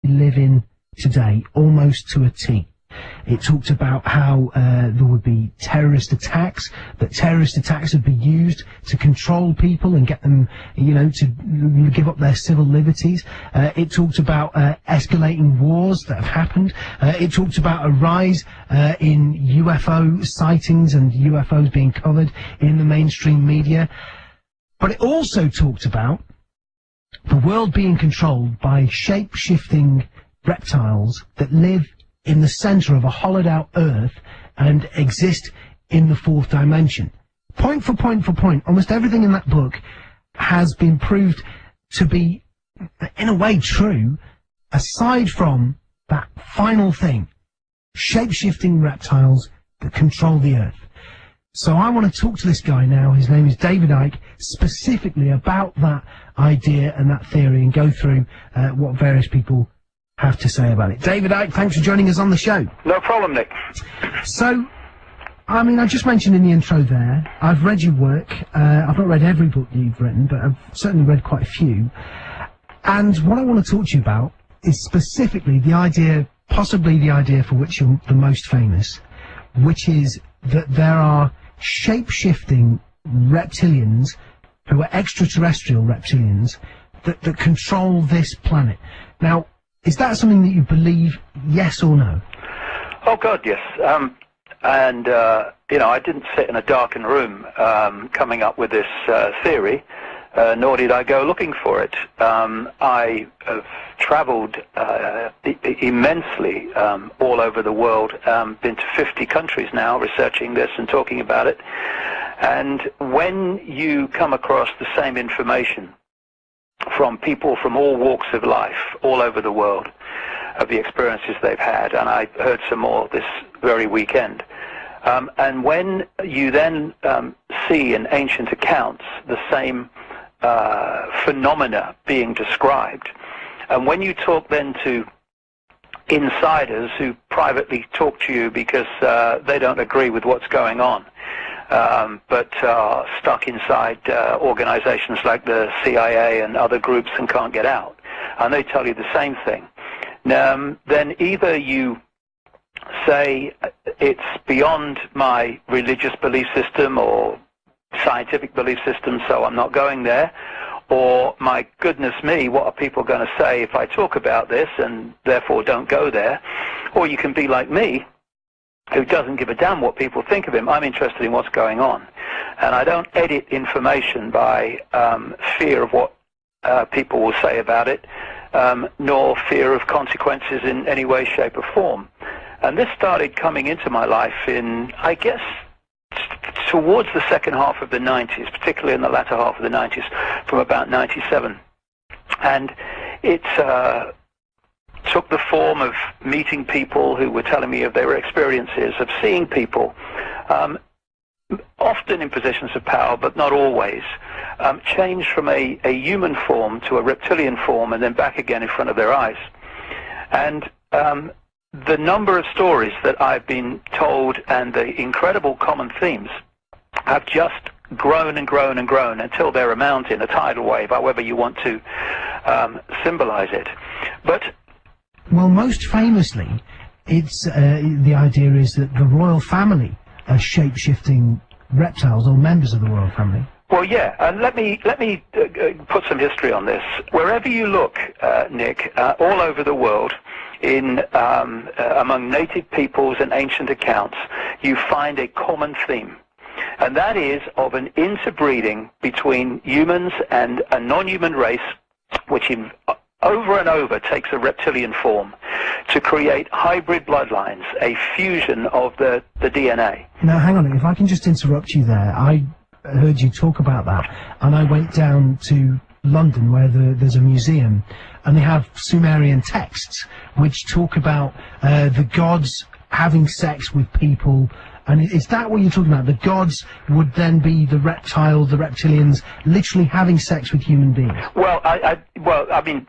live in today, almost to a T. It talked about how there would be terrorist attacks, that terrorist attacks would be used to control people and get them, you know, to give up their civil liberties. It talked about escalating wars that have happened. It talked about a rise in UFO sightings and UFOs being covered in the mainstream media. But it also talked about the world being controlled by shape-shifting reptiles that live in the center of a hollowed-out Earth and exist in the fourth dimension. Point for point for point, almost everything in that book has been proved to be, in a way, true, aside from that final thing, shape-shifting reptiles that control the Earth. So I want to talk to this guy now. His name is David Icke, specifically about that idea and that theory, and go through what various people have to say about it. David Icke, thanks for joining us on the show. No problem, Nick. So, I mean, I just mentioned in the intro there, I've read your work. I've not read every book you've written, but I've certainly read quite a few. And what I want to talk to you about is specifically the idea, possibly the idea for which you're the most famous, which is that there are shape-shifting reptilians who are extraterrestrial reptilians that control this planet. Now, is that something that you believe, yes or no? Oh, God, yes. You know, I didn't sit in a darkened room coming up with this theory, nor did I go looking for it. I have traveled immensely all over the world, been to 50 countries now researching this and talking about it. And when you come across the same information from people from all walks of life, all over the world, of the experiences they've had, and I heard some more this very weekend. And when you then see in ancient accounts the same phenomena being described, and when you talk then to insiders who privately talk to you because they don't agree with what's going on, but are stuck inside organizations like the CIA and other groups and can't get out, and they tell you the same thing, then either you say it's beyond my religious belief system or scientific belief system, so I'm not going there, or my goodness me, what are people going to say if I talk about this, and therefore don't go there. Or you can be like me, who doesn't give a damn what people think of him. I'm interested in what's going on, and I don't edit information by fear of what people will say about it, nor fear of consequences in any way, shape or form. And this started coming into my life in, I guess, towards the second half of the 90s, particularly in the latter half of the 90s, from about 97. And it took the form of meeting people who were telling me of their experiences, of seeing people, often in positions of power, but not always, change from a human form to a reptilian form and then back again in front of their eyes. And the number of stories that I've been told and the incredible common themes have just grown and grown and grown until they're a mountain, a tidal wave, however you want to symbolize it. But well, most famously, it's the idea is that the royal family are shape-shifting reptiles, or members of the royal family. Well, yeah, and let me put some history on this. Wherever you look, Nick, all over the world, in among native peoples and ancient accounts, you find a common theme, and that is of an interbreeding between humans and a non-human race, which over and over takes a reptilian form to create hybrid bloodlines, a fusion of the DNA. Now, hang on, if I can just interrupt you there. I heard you talk about that, and I went down to London where there's a museum, and they have Sumerian texts which talk about the gods having sex with people. And is that what you're talking about? The gods would then be the reptilians, literally having sex with human beings? Well, I mean,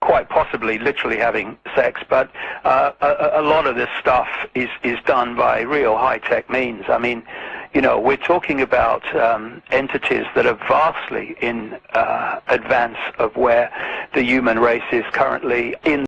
quite possibly literally having sex, but a lot of this stuff is done by real high-tech means. I mean, you know, we're talking about entities that are vastly in advance of where the human race is currently in